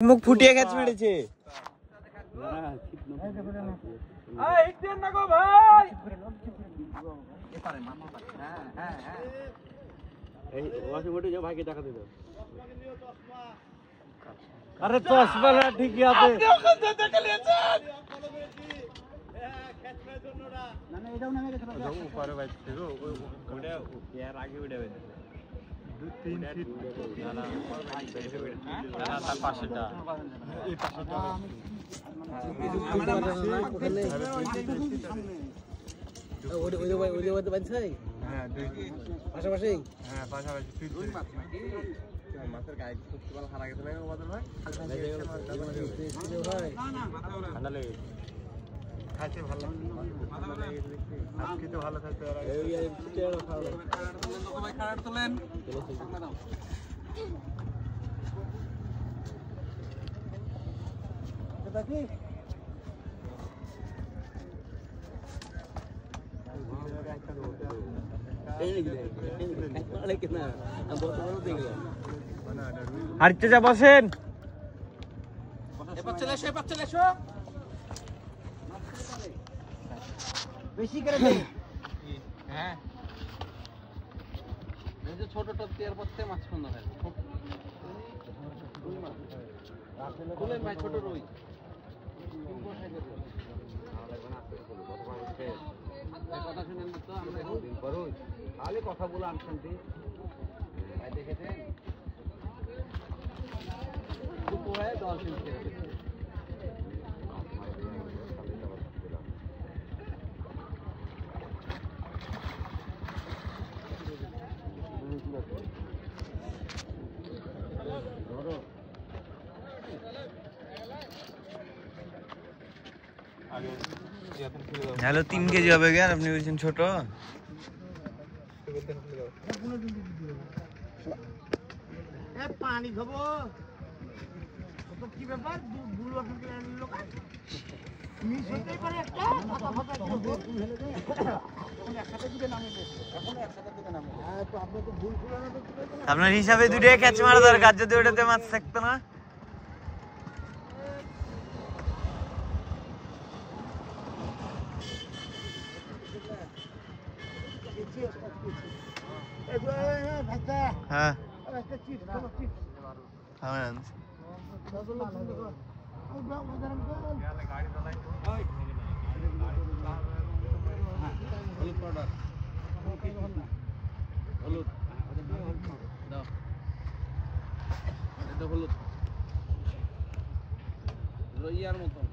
মুখ ফুটিয়ে ক্যাচ মেরেছে। আরে চশমা ঠিকই আছে। মাছের গায়ে হারা গেছে ঠান্ডা লেগে খাইতে ভালো খেতে ভালো খাইতে খারাপ তোলেন দেখি হাঁটতে যা বসেন। বেশি করে দে। হ্যাঁ এই যে ছোট টপ দেওয়ার পর থেকে মাছ সুন্দর হয়। তুলেন ভাই ছোট রুই। কথা শুনেন তো আমরা দিন পরই তাহলে কথা বলে আনশান্তি ভাই দেখেছেন খুব হয় 10 দিন থেকে হ্যালো 3 কেজি হবে কেন আপনি বলছেন ছোট পানি খাবো কি ব্যাপার আপনার হিসাবে দুটো ক্যাচ মারা দরকার যদি ওটাতে মাছ থাকতো না হ্যাঁ হলুদ রইয়ার মতন